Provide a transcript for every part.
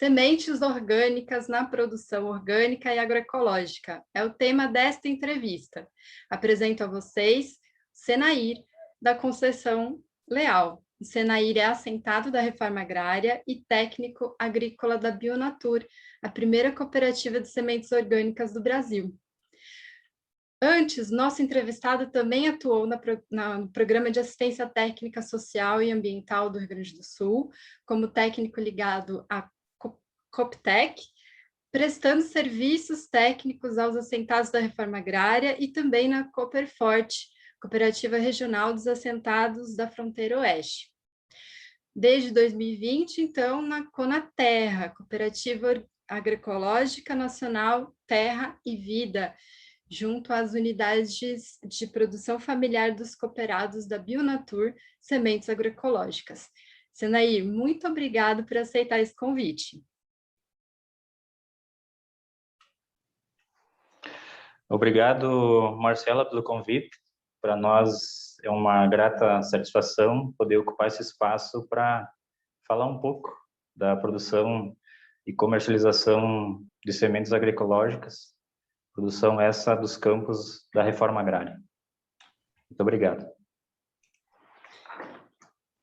Sementes orgânicas na produção orgânica e agroecológica é o tema desta entrevista. Apresento a vocês Senair, da Conceição Leal. O Senair é assentado da Reforma Agrária e técnico agrícola da Bionatur, a primeira cooperativa de sementes orgânicas do Brasil. Antes, nosso entrevistado também atuou no Programa de Assistência Técnica Social e Ambiental do Rio Grande do Sul, como técnico ligado à Coptec, prestando serviços técnicos aos assentados da Reforma Agrária e também na Cooperforte, Cooperativa Regional dos Assentados da Fronteira Oeste. Desde 2020, então, na Conaterra, Cooperativa Agroecológica Nacional Terra e Vida, junto às unidades de produção familiar dos cooperados da Bionatur Sementes Agroecológicas. Senair, muito obrigado por aceitar esse convite. Obrigado, Marcela, pelo convite. Para nós é uma grata satisfação poder ocupar esse espaço para falar um pouco da produção e comercialização de sementes agroecológicas, produção essa dos campos da Reforma Agrária. Muito obrigado.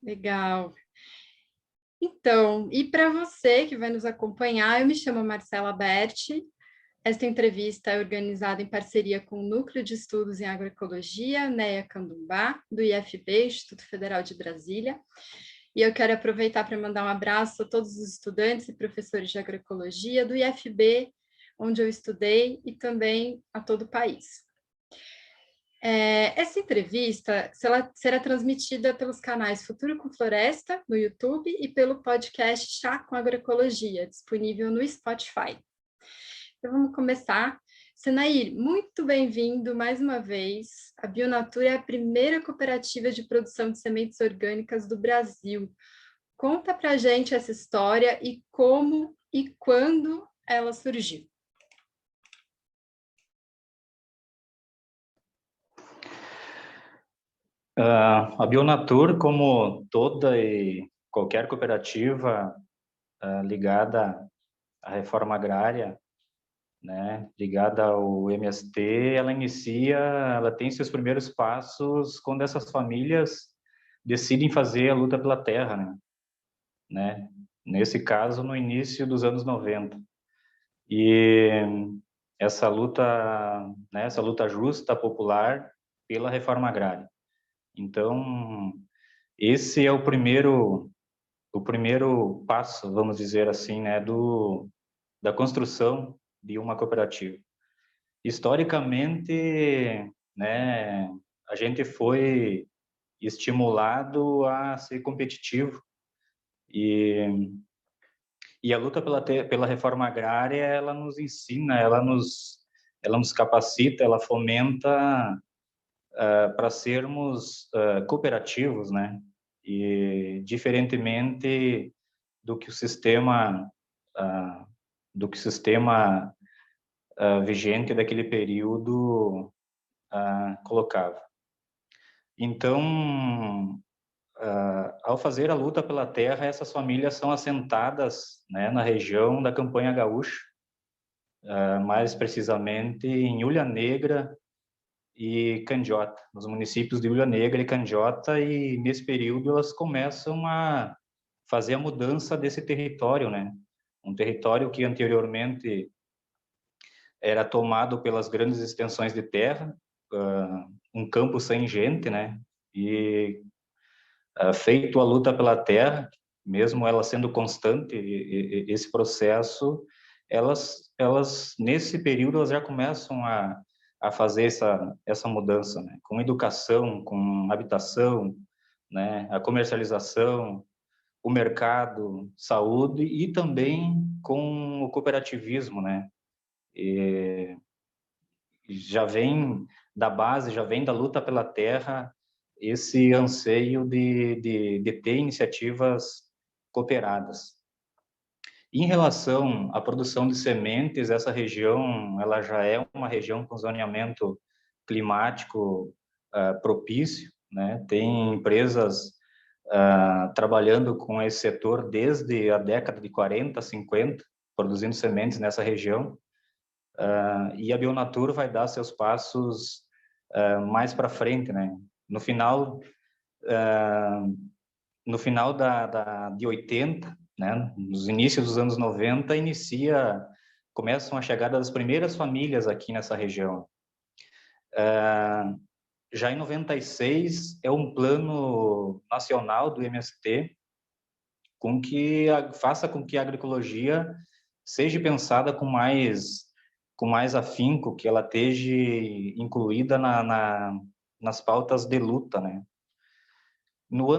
Legal. Então, e para você que vai nos acompanhar, eu me chamo Marcela Berti. Esta entrevista é organizada em parceria com o Núcleo de Estudos em Agroecologia, NEA Candumbá, do IFB, Instituto Federal de Brasília. E eu quero aproveitar para mandar um abraço a todos os estudantes e professores de agroecologia do IFB, onde eu estudei, e também a todo o país. Essa entrevista será transmitida pelos canais Futuro com Floresta, no YouTube, e pelo podcast Chá com Agroecologia, disponível no Spotify. Então, vamos começar. Senair, muito bem-vindo mais uma vez. A Bionatur é a primeira cooperativa de produção de sementes orgânicas do Brasil. Conta para a gente essa história e como e quando ela surgiu. A Bionatur, como toda e qualquer cooperativa ligada à reforma agrária, né, ligada ao MST, ela tem seus primeiros passos quando essas famílias decidem fazer a luta pela terra, né? Nesse caso, no início dos anos 90. E essa luta justa, popular, pela reforma agrária. Então, esse é o primeiro passo, vamos dizer assim, né, da construção de uma cooperativa. Historicamente, né, a gente foi estimulado a ser competitivo e a luta pela reforma agrária, ela nos ensina, ela nos capacita, ela fomenta para sermos cooperativos, né? E diferentemente do que o sistema vigente daquele período colocava. Então, ao fazer a luta pela terra, essas famílias são assentadas, né, na região da Campanha Gaúcha, mais precisamente em Ulha Negra e Candiota, nos municípios de Ulha Negra e Candiota, e nesse período elas começam a fazer a mudança desse território, né? Um território que anteriormente era tomado pelas grandes extensões de terra, um campo sem gente, né? E feito a luta pela terra, mesmo ela sendo constante, esse processo, elas nesse período elas já começam a fazer essa mudança, né? Com educação, com habitação, né? A comercialização, o mercado, saúde e também com o cooperativismo, né? E já vem da base, já vem da luta pela terra esse anseio de ter iniciativas cooperadas. Em relação à produção de sementes, essa região ela já é uma região com zoneamento climático propício, né? Tem empresas trabalhando com esse setor desde a década de 40, 50, produzindo sementes nessa região, e a Bionatur vai dar seus passos mais para frente, né? No final, de 80, né, nos inícios dos anos 90, começam a chegada das primeiras famílias aqui nessa região. Já em 96 é um plano nacional do MST faça com que a agroecologia seja pensada com mais afinco, que ela esteja incluída nas pautas de luta, né? Nos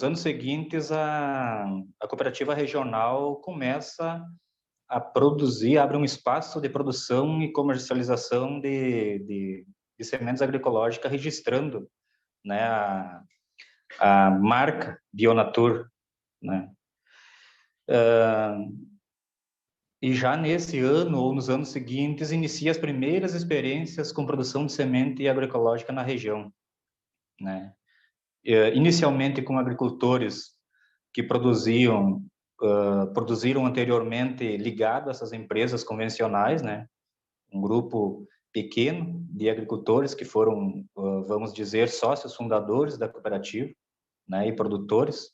anos seguintes, a cooperativa regional começa a produzir, abre um espaço de produção e comercialização de sementes agroecológicas, registrando, né, a marca Bionatur, né? E já nesse ano ou nos anos seguintes inicia as primeiras experiências com produção de semente agroecológica na região, né? Inicialmente com agricultores que produziram anteriormente ligado a essas empresas convencionais, né? Um grupo pequeno de agricultores que foram, vamos dizer, sócios fundadores da cooperativa, né? E produtores.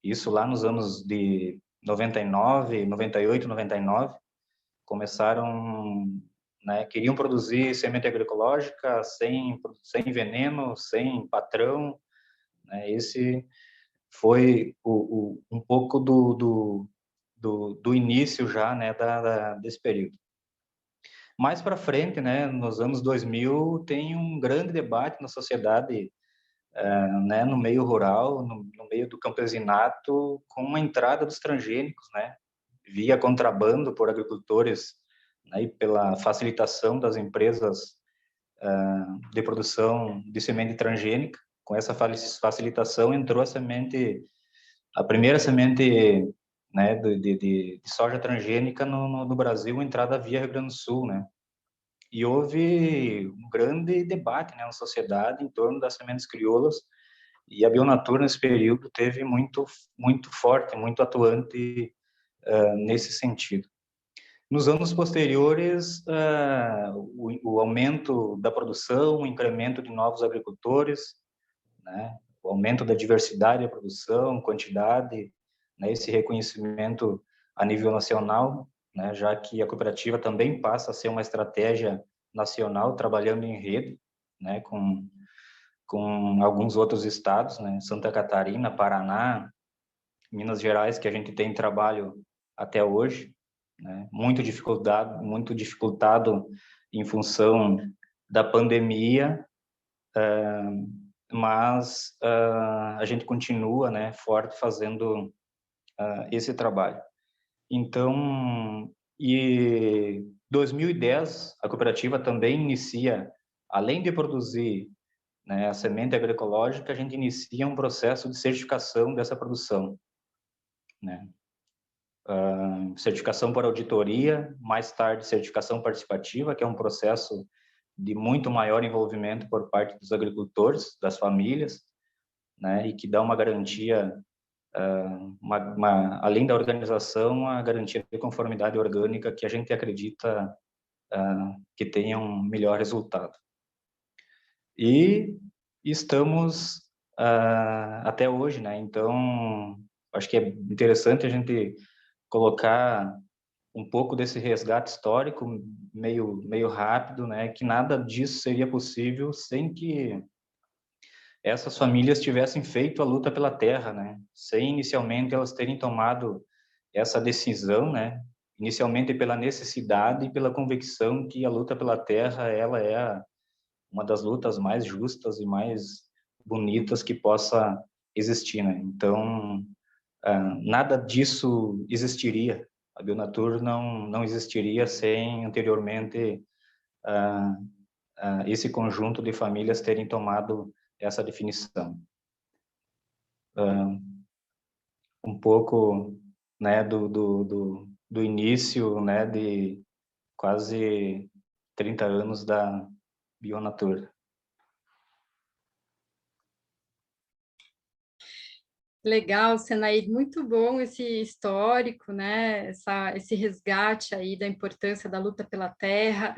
Isso lá nos anos de 99, 98, 99, começaram, né? Queriam produzir semente agroecológica sem veneno, sem patrão, né? Esse foi um pouco do início já, né, desse período. Mais para frente, né, nos anos 2000, tem um grande debate na sociedade, né, no meio rural, no meio do campesinato, com a entrada dos transgênicos, né, via contrabando por agricultores, né, e pela facilitação das empresas de produção de semente transgênica. Com essa facilitação entrou a primeira semente, né, de soja transgênica no Brasil, entrada via Rio Grande do Sul, né? E houve um grande debate, né, na sociedade em torno das sementes crioulas, e a Bionatur nesse período teve muito forte, muito atuante nesse sentido. Nos anos posteriores, o aumento da produção, o incremento de novos agricultores, né, o aumento da diversidade da produção, quantidade, né, esse reconhecimento a nível nacional, né, já que a cooperativa também passa a ser uma estratégia nacional, trabalhando em rede, né, com alguns outros estados, né, Santa Catarina, Paraná, Minas Gerais, que a gente tem trabalho até hoje, né, muito dificultado em função da pandemia, mas a gente continua, né, forte fazendo esse trabalho. Então, em 2010, a cooperativa também inicia, além de produzir, né, a semente agroecológica, a gente inicia um processo de certificação dessa produção, né? Certificação por auditoria, mais tarde certificação participativa, que é um processo de muito maior envolvimento por parte dos agricultores, das famílias, né, e que dá uma garantia, além da organização, a garantia de conformidade orgânica que a gente acredita que tenha um melhor resultado. E estamos até hoje, né? Então, acho que é interessante a gente colocar um pouco desse resgate histórico meio rápido, né? Que nada disso seria possível sem que essas famílias tivessem feito a luta pela terra, né? Sem inicialmente elas terem tomado essa decisão, né? Inicialmente pela necessidade e pela convicção que a luta pela terra ela é uma das lutas mais justas e mais bonitas que possa existir, né? Então, nada disso existiria. A Bionatur não existiria sem anteriormente esse conjunto de famílias terem tomado essa definição. Um pouco, né, do início, né, de quase 30 anos da Bionatur. Legal, Senair, muito bom esse histórico, né? Esse resgate aí da importância da luta pela terra,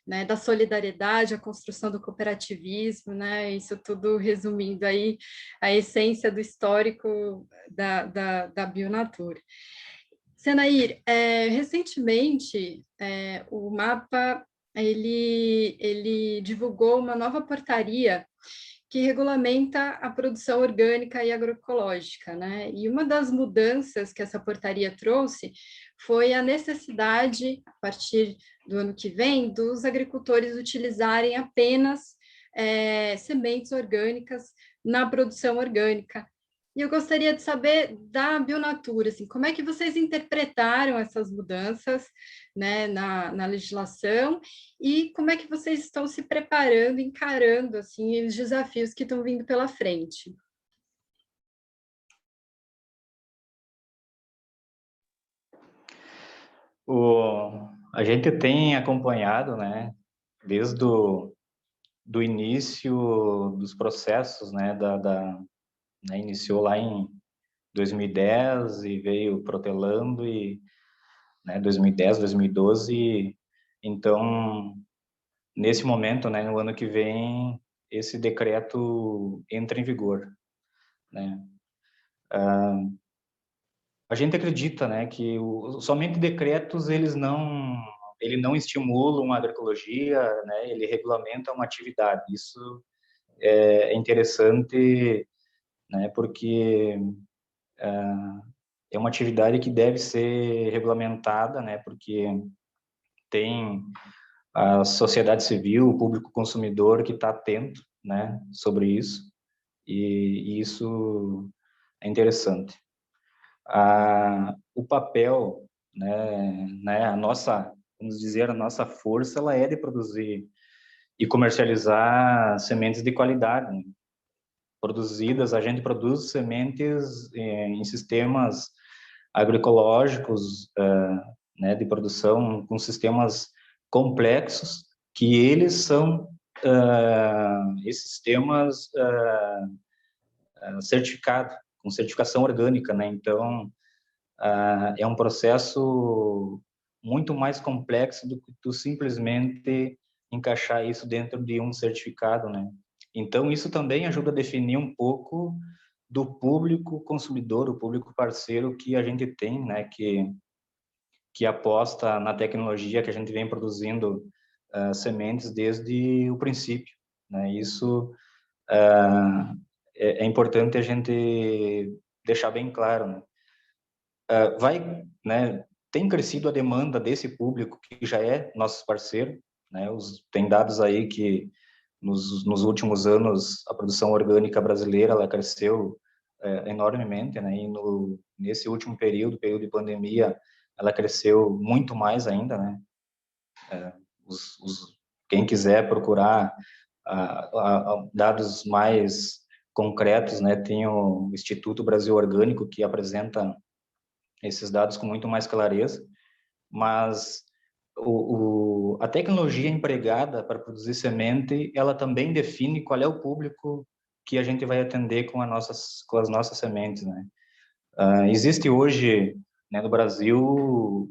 né? Da solidariedade, a construção do cooperativismo, né? Isso tudo resumindo aí a essência do histórico da Bionatur. Senair, recentemente o MAPA ele divulgou uma nova portaria que regulamenta a produção orgânica e agroecológica, né? E uma das mudanças que essa portaria trouxe foi a necessidade, a partir do ano que vem, dos agricultores utilizarem apenas sementes orgânicas na produção orgânica. E eu gostaria de saber da Bionatura, assim, como é que vocês interpretaram essas mudanças, né, na legislação e como é que vocês estão se preparando, encarando assim os desafios que estão vindo pela frente? A gente tem acompanhado, né, desde do início dos processos, né, né, iniciou lá em 2010 e veio protelando e, né, 2010, 2012, então, nesse momento, né, no ano que vem, esse decreto entra em vigor, né. A gente acredita, né, que somente decretos ele não estimulam a agroecologia, né, ele regulamenta uma atividade. Isso é interessante, né, porque é uma atividade que deve ser regulamentada, né, porque tem a sociedade civil, o público consumidor que está atento, né, sobre isso, e isso é interessante. O papel, né, a nossa, vamos dizer, a nossa força, ela é de produzir e comercializar sementes de qualidade, né? Produzidas, a gente produz sementes em sistemas agroecológicos, né, de produção com sistemas complexos, que eles são esses sistemas certificados, com certificação orgânica, né? Então, é um processo muito mais complexo do que tu simplesmente encaixar isso dentro de um certificado, né? Então, isso também ajuda a definir um pouco do público consumidor, o público parceiro que a gente tem, né? Que aposta na tecnologia que a gente vem produzindo sementes desde o princípio, né? Isso é importante a gente deixar bem claro, né? Né, tem crescido a demanda desse público que já é nosso parceiro, né? Tem dados aí que nos últimos anos a produção orgânica brasileira ela cresceu enormemente, né? E nesse último período de pandemia, ela cresceu muito mais ainda, né? Quem quiser procurar dados mais concretos, né? Tem o Instituto Brasil Orgânico que apresenta esses dados com muito mais clareza, mas a tecnologia empregada para produzir semente, ela também define qual é o público que a gente vai atender com as nossas sementes, né? Existe hoje, né, no Brasil,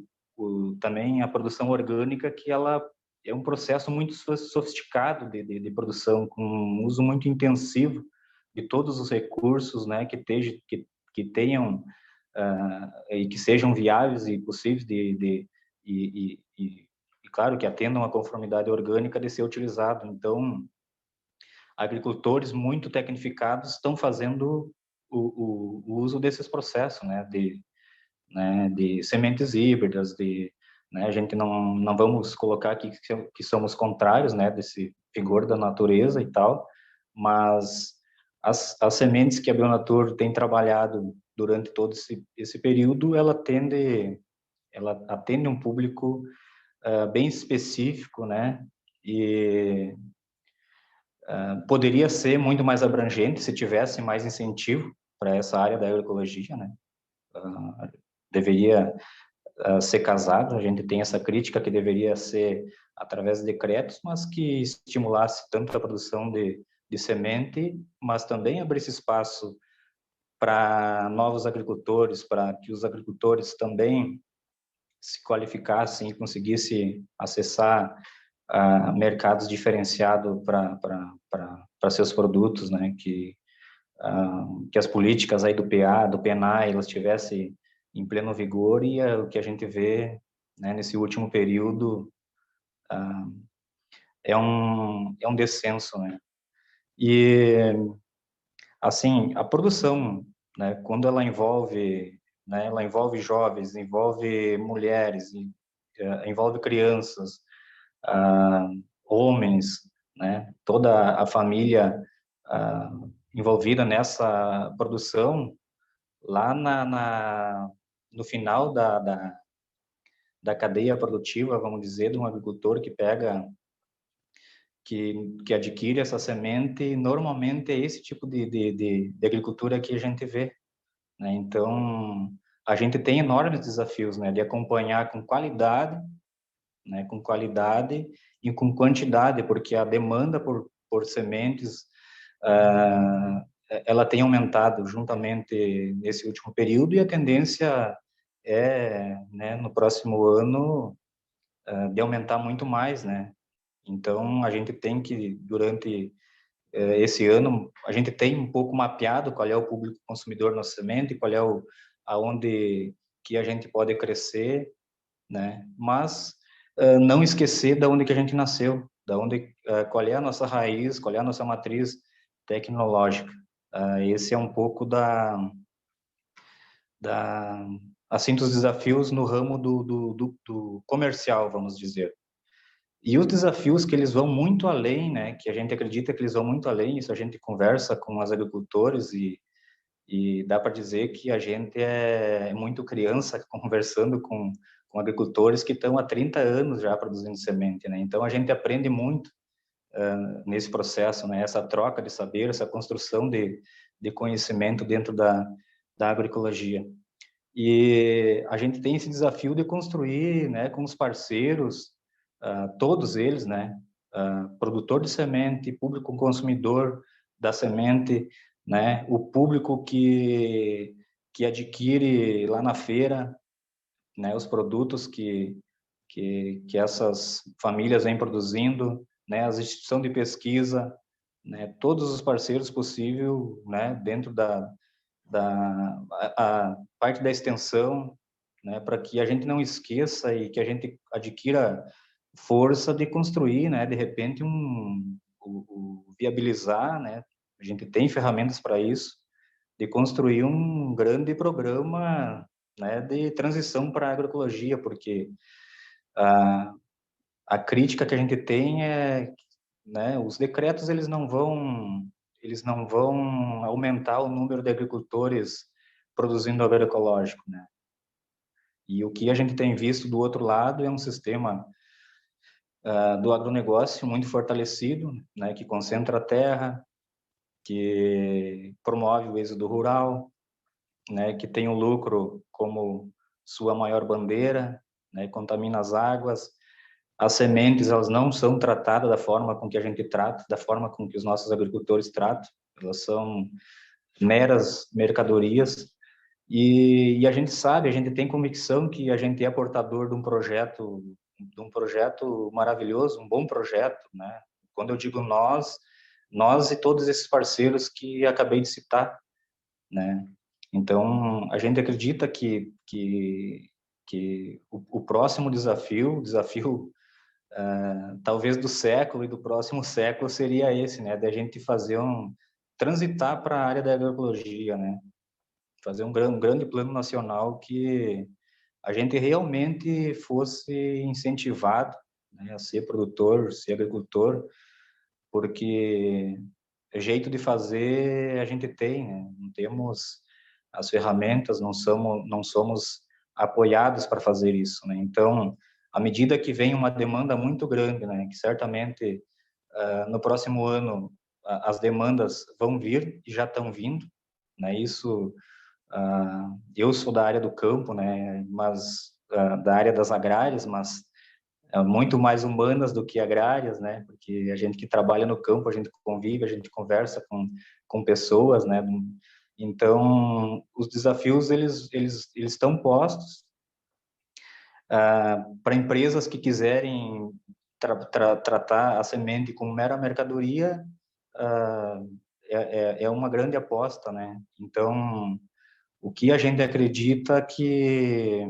também a produção orgânica, que ela é um processo muito sofisticado de produção, com um uso muito intensivo de todos os recursos, né, que tenham e que sejam viáveis e possíveis e claro que atendam à conformidade orgânica de ser utilizado. Então, agricultores muito tecnificados estão fazendo o uso desses processos, né, de sementes híbridas, né, a gente não vamos colocar aqui que somos contrários, né, desse vigor da natureza e tal, mas as sementes que a Bionatur tem trabalhado durante todo esse período, ela atende um público bem específico, né, e poderia ser muito mais abrangente se tivesse mais incentivo para essa área da agroecologia, né? Deveria ser casado, a gente tem essa crítica que deveria ser através de decretos, mas que estimulasse tanto a produção de semente, mas também abrisse espaço para novos agricultores, para que os agricultores também se qualificassem e conseguissem acessar mercados diferenciados para seus produtos, né? Que as políticas aí do PA, do PNAE, elas estivessem em pleno vigor, e o que a gente vê, né, nesse último período é um descenso, né? E, assim, a produção, né, quando ela envolve, né, ela envolve jovens, envolve mulheres, envolve crianças, ah, homens, né, toda a família ah, envolvida nessa produção, lá no final da cadeia produtiva, vamos dizer, de um agricultor que adquire essa semente, normalmente é esse tipo de agricultura que a gente vê, né? Então, a gente tem enormes desafios, né, de acompanhar com qualidade, né, com qualidade e com quantidade, porque a demanda por sementes, ela tem aumentado juntamente nesse último período, e a tendência né, no próximo ano, de aumentar muito mais, né? Então, a gente tem que, durante esse ano, a gente tem um pouco mapeado qual é o público consumidor na semente, qual é aonde que a gente pode crescer, né? Mas não esquecer da onde que a gente nasceu, qual é a nossa raiz, qual é a nossa matriz tecnológica. Esse é um pouco assim, dos desafios no ramo do comercial, vamos dizer. E os desafios que eles vão muito além, né, que a gente acredita que eles vão muito além, isso a gente conversa com os agricultores, e dá para dizer que a gente é muito criança conversando com agricultores que estão há 30 anos já produzindo semente, né? Então, a gente aprende muito nesse processo, né? Essa troca de saber, essa construção de conhecimento dentro da agroecologia. E a gente tem esse desafio de construir, né, com os parceiros, todos eles, né, produtor de semente, público consumidor da semente, né, o público que adquire lá na feira, né, os produtos que essas famílias vêm produzindo, né, as instituições de pesquisa, né, todos os parceiros possíveis, né, dentro a parte da extensão, né, para que a gente não esqueça e que a gente adquira força de construir, né, de repente viabilizar, né, a gente tem ferramentas para isso, de construir um grande programa, né, de transição para a agroecologia, porque a crítica que a gente tem é, né, os decretos eles não vão aumentar o número de agricultores produzindo agroecológico, né? E o que a gente tem visto do outro lado é um sistema do agronegócio muito fortalecido, né, que concentra a terra, que promove o êxodo rural, né, que tem o lucro como sua maior bandeira, né, contamina as águas. As sementes, elas não são tratadas da forma com que a gente trata, da forma com que os nossos agricultores tratam, elas são meras mercadorias, e a gente sabe, a gente tem convicção que a gente é portador de um projeto maravilhoso, um bom projeto, né? Quando eu digo nós e todos esses parceiros que acabei de citar, né? Então, a gente acredita que o próximo desafio, talvez do século e do próximo século, seria esse, né? Da gente transitar para a área da agroecologia, né? Fazer um grande plano nacional que a gente realmente fosse incentivado, né, a ser produtor, ser agricultor, porque jeito de fazer a gente tem, né? Não temos as ferramentas, não somos apoiados para fazer isso, né? Então, à medida que vem uma demanda muito grande, né, que certamente no próximo ano as demandas vão vir e já estão vindo, né? Isso, eu sou da área do campo, né, mas da área das agrárias, mas muito mais humanas do que agrárias, né? Porque a gente que trabalha no campo, a gente convive, a gente conversa com pessoas, né? Então, os desafios, eles estão postos para empresas que quiserem tratar a semente como mera mercadoria, é uma grande aposta, né? Então, o que a gente acredita que,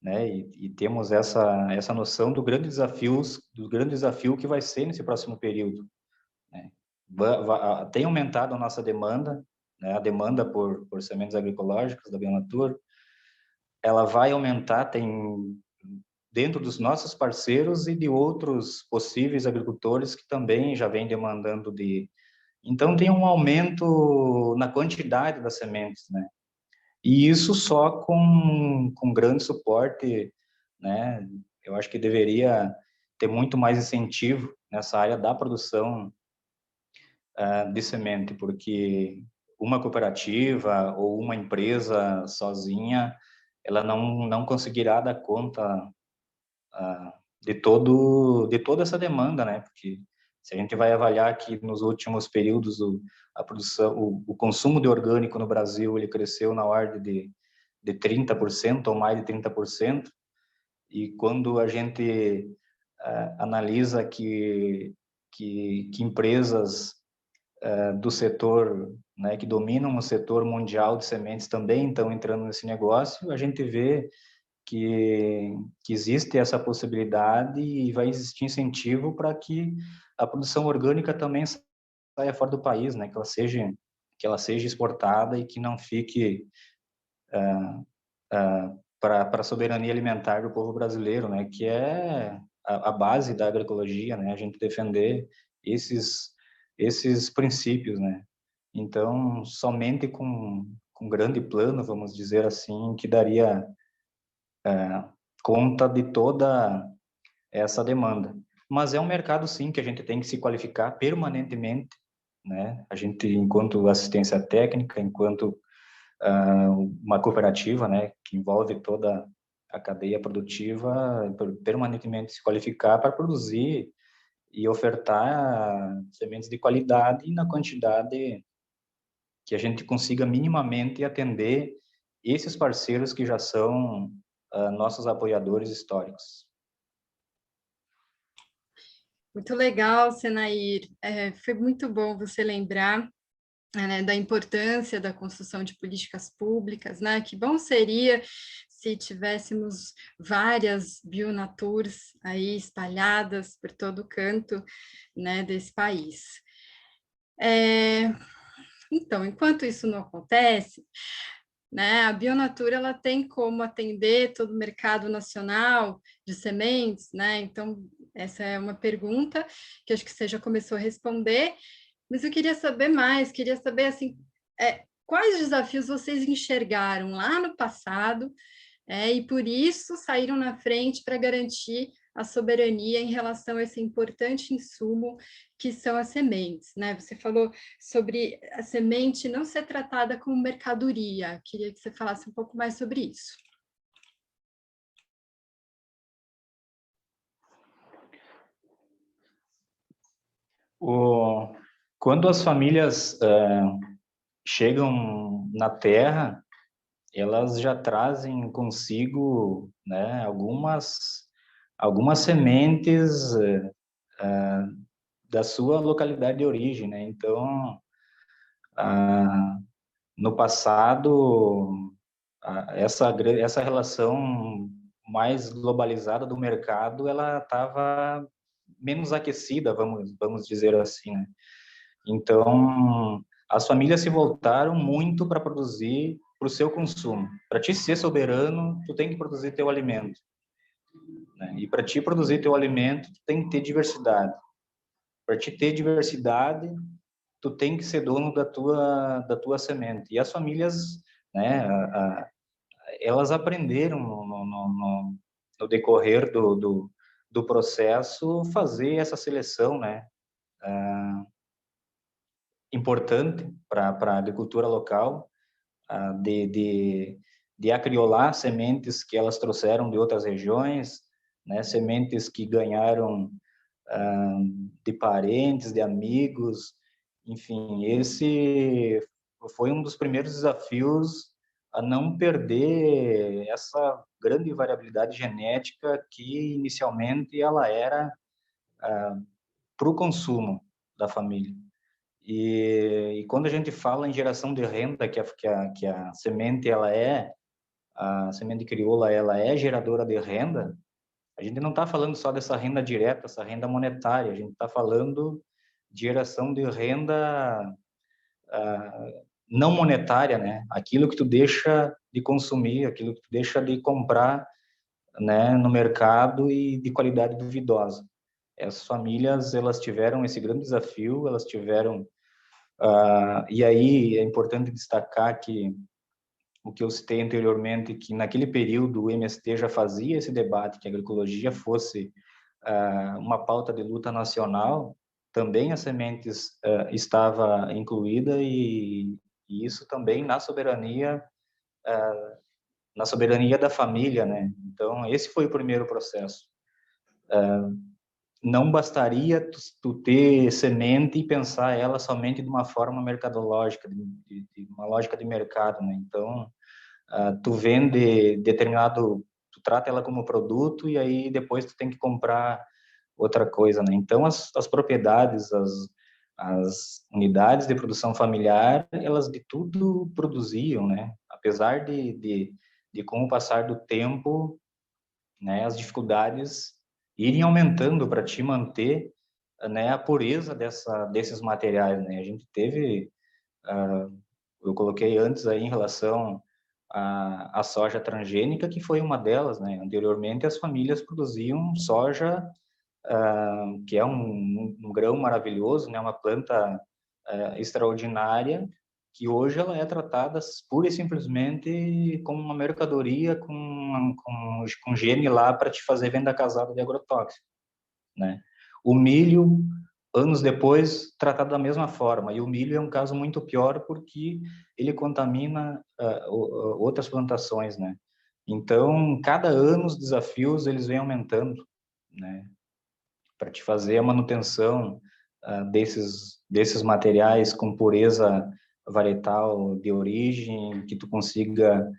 né, e temos essa noção do grande desafio que vai ser nesse próximo período, né? Tem aumentado a nossa demanda, né, a demanda por sementes agroecológicas da Bionatura, ela vai aumentar, tem dentro dos nossos parceiros e de outros possíveis agricultores que também já vêm demandando então tem um aumento na quantidade das sementes, né? E isso só com grande suporte, né? Eu acho que deveria ter muito mais incentivo nessa área da produção de semente, porque uma cooperativa ou uma empresa sozinha, ela não conseguirá dar conta de toda essa demanda, né? Porque se a gente vai avaliar que nos últimos períodos a produção, o consumo de orgânico no Brasil, ele cresceu na ordem de 30% ou mais de 30%, e quando a gente analisa que empresas do setor, né, que dominam o setor mundial de sementes também estão entrando nesse negócio, a gente vê que existe essa possibilidade e vai existir incentivo para que a produção orgânica também saia fora do país, né, que ela seja exportada e que não fique para a soberania alimentar do povo brasileiro, né, que é a base da agroecologia, né, a gente defender esses princípios, né. Então, somente com grande plano, vamos dizer assim, que daria conta de toda essa demanda. Mas é um mercado, sim, que a gente tem que se qualificar permanentemente, né? A gente, enquanto assistência técnica, enquanto uma cooperativa, né, que envolve toda a cadeia produtiva, permanentemente se qualificar para produzir e ofertar sementes de qualidade e na quantidade que a gente consiga minimamente atender esses parceiros que já são nossos apoiadores históricos. Muito legal, Senair. Foi muito bom você lembrar, né, da importância da construção de políticas públicas, né? Que bom seria se tivéssemos várias Bionaturs aí espalhadas por todo canto, né, desse país. Então, enquanto isso não acontece, né, a Bionatura ela tem como atender todo o mercado nacional de sementes, né? Então, essa é uma pergunta que acho que você já começou a responder, mas eu queria saber mais, queria saber assim, quais desafios vocês enxergaram lá no passado, e por isso saíram na frente para garantir a soberania em relação a esse importante insumo que são as sementes, né? Você falou sobre a semente não ser tratada como mercadoria. Queria que você falasse um pouco mais sobre isso. Quando as famílias chegam na terra, elas já trazem consigo, né, algumas sementes da sua localidade de origem, né? Então, no passado, essa relação mais globalizada do mercado, ela estava menos aquecida, vamos dizer assim, né? Então, as famílias se voltaram muito para produzir para o seu consumo. Para ti ser soberano, tu tem que produzir teu alimento, né? E para ti produzir teu alimento, tu tem que ter diversidade. Para te ter diversidade, tu tem que ser dono da tua semente. E as famílias, né, elas aprenderam no decorrer do processo fazer essa seleção, né, importante para a agricultura local, de acriolar sementes que elas trouxeram de outras regiões, né, sementes que ganharam de parentes, de amigos, enfim, esse foi um dos primeiros desafios a não perder essa grande variabilidade genética que inicialmente ela era para o consumo da família. E quando a gente fala em geração de renda, que a semente a semente crioula ela é geradora de renda, a gente não está falando só dessa renda direta, essa renda monetária, a gente está falando de geração de renda não monetária, né? Aquilo que tu deixa de consumir, aquilo que tu deixa de comprar, né, no mercado e de qualidade duvidosa. Essas famílias, elas tiveram esse grande desafio, elas tiveram e aí é importante destacar que o que eu citei anteriormente, que naquele período o MST já fazia esse debate, que a agroecologia fosse uma pauta de luta nacional, também as sementes estava incluída e isso também na soberania da família, né? Então esse foi o primeiro processo. Não bastaria tu ter semente e pensar ela somente de uma forma mercadológica, de uma lógica de mercado, né? Então tu vende tu trata ela como produto e aí depois tu tem que comprar outra coisa, né? Então as propriedades, as unidades de produção familiar, elas de tudo produziam, né? Apesar de com o passar do tempo, né, as dificuldades irem aumentando para te manter, né, a pureza desses materiais, né? A gente teve, eu coloquei antes aí em relação à soja transgênica, que foi uma delas, né? Anteriormente as famílias produziam soja que é um grão maravilhoso, né? Uma planta extraordinária, que hoje ela é tratada pura e simplesmente como uma mercadoria com gene lá para te fazer venda casada de agrotóxico, né? O milho, anos depois, tratado da mesma forma. E o milho é um caso muito pior porque ele contamina outras plantações, né? Então, cada ano os desafios eles vêm aumentando, né? Para te fazer a manutenção desses materiais com pureza varietal de origem, que tu consiga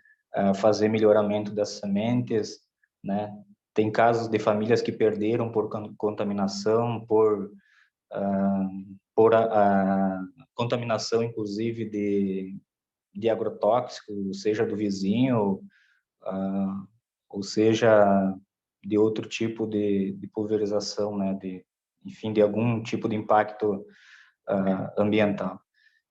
fazer melhoramento das sementes, né? Tem casos de famílias que perderam por contaminação, por contaminação, inclusive, de agrotóxico, seja do vizinho, ou seja, de outro tipo de pulverização, né? Enfim, de algum tipo de impacto ambiental.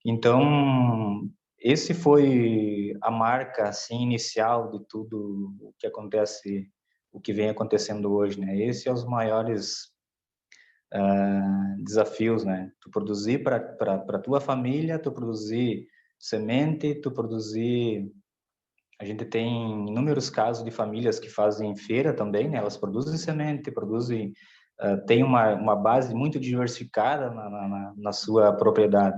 Então, esse foi a marca assim inicial de tudo o que acontece, o que vem acontecendo hoje, né? Esse é os maiores desafios, né? Tu produzir para tua família, tu produzir semente, tu produzir. A gente tem inúmeros casos de famílias que fazem feira também, né? Elas produzem semente, produzem, tem uma base muito diversificada na sua propriedade.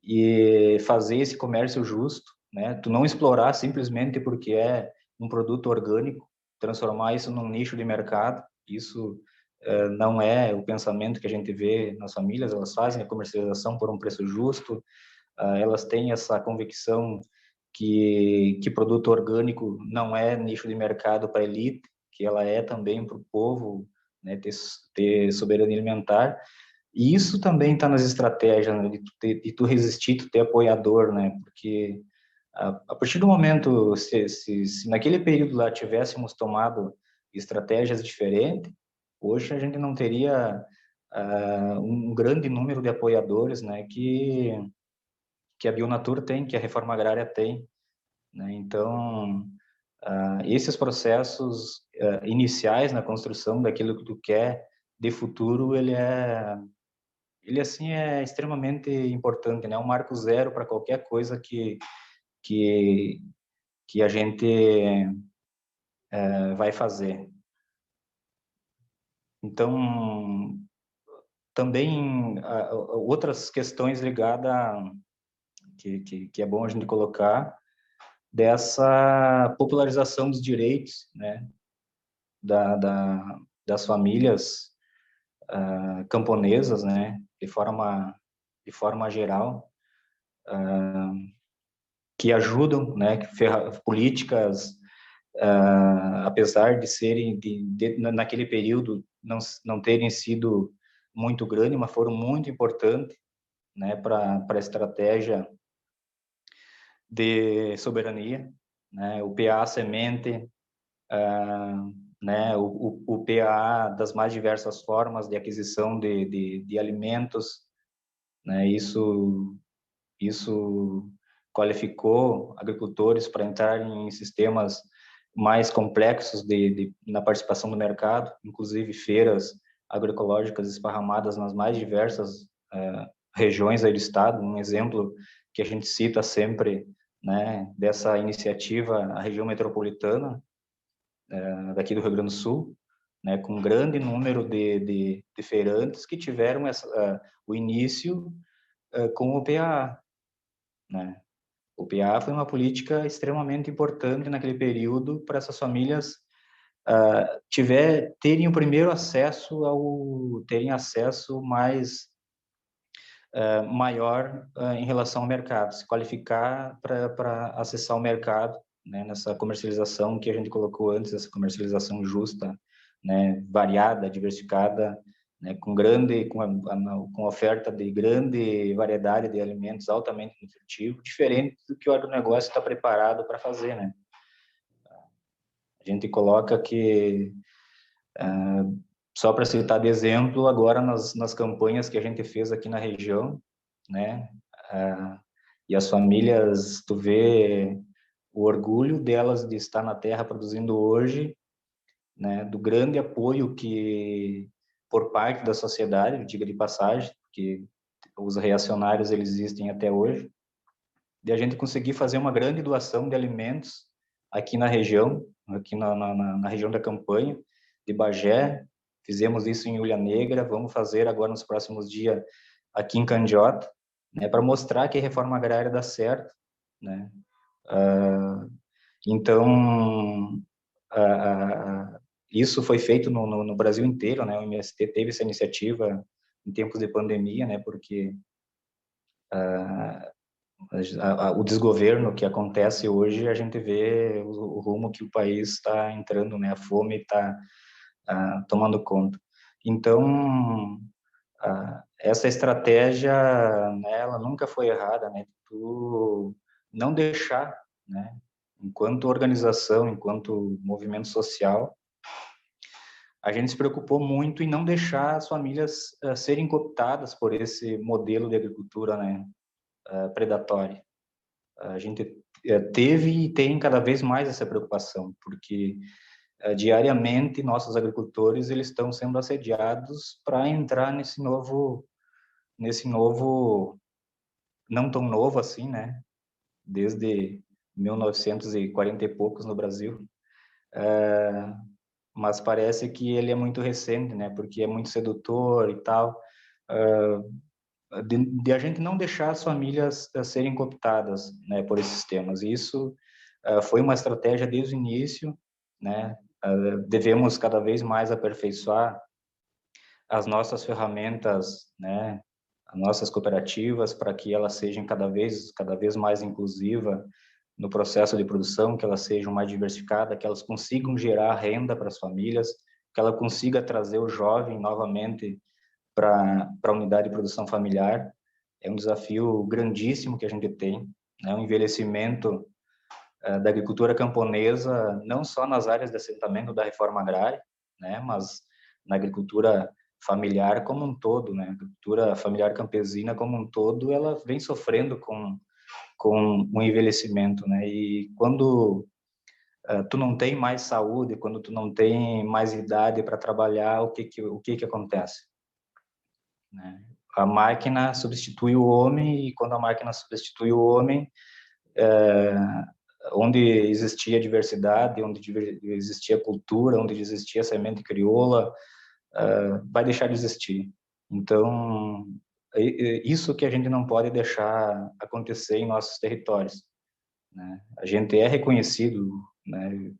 E fazer esse comércio justo, né? Tu não explorar simplesmente porque é um produto orgânico, transformar isso num nicho de mercado, isso não é o pensamento que a gente vê nas famílias, elas fazem a comercialização por um preço justo, elas têm essa convicção que produto orgânico não é nicho de mercado para elite, que ela é também para o povo, né, ter soberania alimentar. E isso também está nas estratégias, né, de tu resistir, tu ter apoiador, né? Porque a partir do momento, se naquele período lá tivéssemos tomado estratégias diferentes, hoje a gente não teria um grande número de apoiadores, né? Que a Bionatur tem, que a Reforma Agrária tem, né? Então, esses processos iniciais na construção daquilo que tu quer de futuro, ele assim é extremamente importante, né? Um marco zero para qualquer coisa que que a gente vai fazer. Então, também outras questões ligadas que é bom a gente colocar dessa popularização dos direitos, né, das famílias camponesas, né, de forma geral, que ajudam, né, políticas, apesar de serem, naquele período, não terem sido muito grandes, mas foram muito importantes, né, para a estratégia de soberania, né, o PA semente, né, o PA das mais diversas formas de aquisição de alimentos, né, isso qualificou agricultores para entrar em sistemas mais complexos na participação do mercado, inclusive feiras agroecológicas esparramadas nas mais diversas regiões aí do estado. Um exemplo que a gente cita sempre, né, dessa iniciativa, a região metropolitana daqui do Rio Grande do Sul, né, com um grande número de feirantes que tiveram o início com o PA, né? O PA foi uma política extremamente importante naquele período para essas famílias terem o primeiro acesso terem acesso mais maior em relação ao mercado, se qualificar para acessar o mercado, né, nessa comercialização que a gente colocou antes, essa comercialização justa, né, variada, diversificada, né, com oferta de grande variedade de alimentos altamente nutritivos, diferente do que o agronegócio está preparado para fazer, né? A gente coloca que só para citar de exemplo, agora nas campanhas que a gente fez aqui na região, né? E as famílias, tu vê o orgulho delas de estar na terra produzindo hoje, né? Do grande apoio que por parte da sociedade, diga de passagem, que os reacionários eles existem até hoje, de a gente conseguir fazer uma grande doação de alimentos aqui na região, aqui na região da campanha de Bagé. Fizemos isso em Ulha Negra, vamos fazer agora nos próximos dias aqui em Candiota, né, para mostrar que a reforma agrária dá certo, né? Então, isso foi feito no Brasil inteiro, né? O MST teve essa iniciativa em tempos de pandemia, né? Porque o desgoverno que acontece hoje, a gente vê o rumo que o país está entrando, né? A fome está tomando conta. Então, essa estratégia, né, ela nunca foi errada, né? Tu não deixar, né? Enquanto organização, enquanto movimento social, a gente se preocupou muito em não deixar as famílias serem cooptadas por esse modelo de agricultura, né, predatória. A gente teve e tem cada vez mais essa preocupação, porque diariamente nossos agricultores eles estão sendo assediados para entrar nesse novo, não tão novo assim, né? Desde 1940 e poucos no Brasil, mas parece que ele é muito recente, né? Porque é muito sedutor e tal. De a gente não deixar as famílias serem cooptadas, né, por esses temas. Isso foi uma estratégia desde o início, né? Devemos cada vez mais aperfeiçoar as nossas ferramentas, né, as nossas cooperativas, para que elas sejam cada vez mais inclusivas no processo de produção, que elas sejam mais diversificadas, que elas consigam gerar renda para as famílias, que ela consiga trazer o jovem novamente para a unidade de produção familiar. É um desafio grandíssimo que a gente tem, né? O envelhecimento da agricultura camponesa, não só nas áreas de assentamento da reforma agrária, né, mas na agricultura familiar como um todo, né? A agricultura familiar campesina como um todo, ela vem sofrendo com o envelhecimento, né? E quando tu não tem mais saúde, quando tu não tem mais idade para trabalhar, o que acontece, né? A máquina substitui o homem, e quando a máquina substitui o homem, onde existia diversidade, onde existia cultura, onde existia semente crioula, vai deixar de existir. Então, isso que a gente não pode deixar acontecer em nossos territórios, né? A gente é reconhecido, né?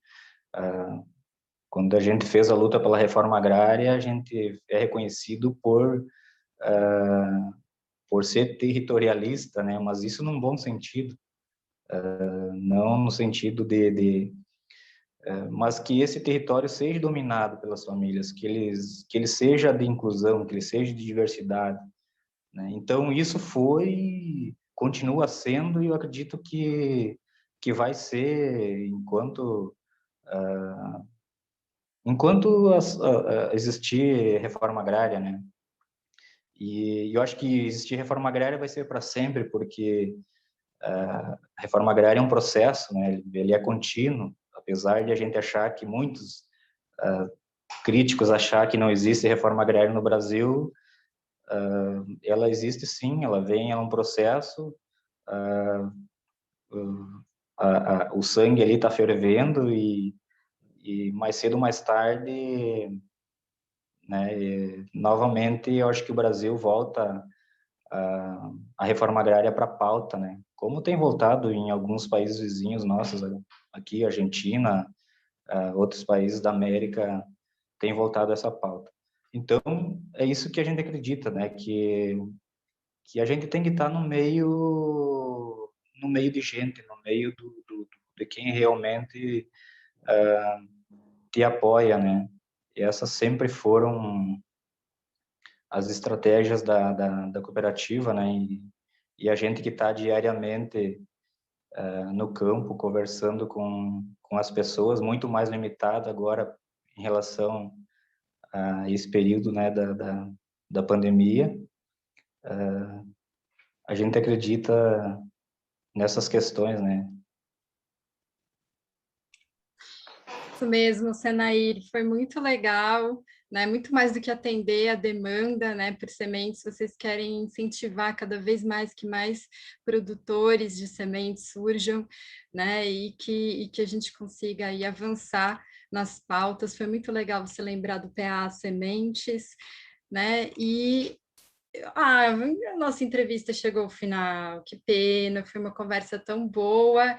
Quando a gente fez a luta pela reforma agrária, a gente é reconhecido por ser territorialista, né? Mas isso num bom sentido, não no sentido mas que esse território seja dominado pelas famílias, que ele seja de inclusão, que ele seja de diversidade, né? Então isso continua sendo, e eu acredito que vai ser enquanto existir reforma agrária, né? E eu acho que existir reforma agrária vai ser para sempre, porque a reforma agrária é um processo, né? Ele é contínuo, apesar de a gente achar que muitos críticos achar que não existe reforma agrária no Brasil, ela existe sim, ela é um processo, o sangue ali está fervendo e mais cedo ou mais tarde, né, novamente eu acho que o Brasil volta a reforma agrária para a pauta, né? Como tem voltado em alguns países vizinhos nossos, aqui, Argentina, outros países da América, tem voltado a essa pauta. Então, é isso que a gente acredita, né? Que a gente tem que estar no meio de gente, no meio de quem realmente te apoia, né? E essas sempre foram as estratégias da cooperativa, né? E a gente que está diariamente no campo, conversando com as pessoas, muito mais limitado agora em relação a esse período, né, da pandemia, a gente acredita nessas questões, né? Isso mesmo, Senair, foi muito legal, né? Muito mais do que atender a demanda, né, por sementes, vocês querem incentivar cada vez mais que mais produtores de sementes surjam, né? E que a gente consiga aí avançar nas pautas. Foi muito legal você lembrar do PA Sementes, né? A nossa entrevista chegou ao final, que pena, foi uma conversa tão boa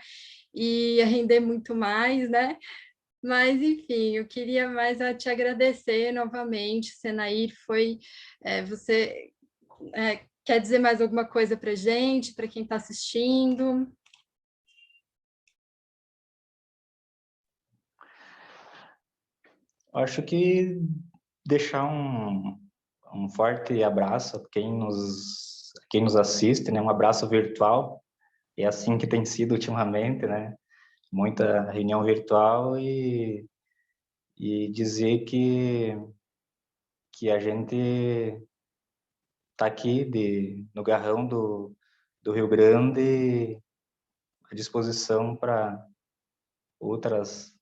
e ia render muito mais, né? Mas, enfim, eu queria mais te agradecer novamente, Senair, você quer dizer mais alguma coisa para a gente, para quem está assistindo? Acho que deixar um forte abraço a quem nos assiste, né? Um abraço virtual, é assim que tem sido ultimamente, né? Muita reunião virtual e dizer que a gente está aqui no garrão do Rio Grande à disposição para outras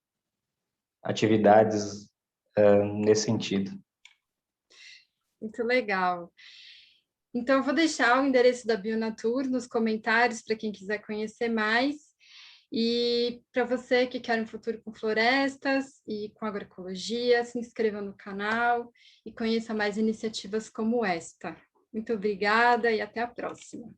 atividades nesse sentido. Muito legal. Então, eu vou deixar o endereço da Bionatur nos comentários para quem quiser conhecer mais. E para você que quer um futuro com florestas e com agroecologia, se inscreva no canal e conheça mais iniciativas como esta. Muito obrigada e até a próxima.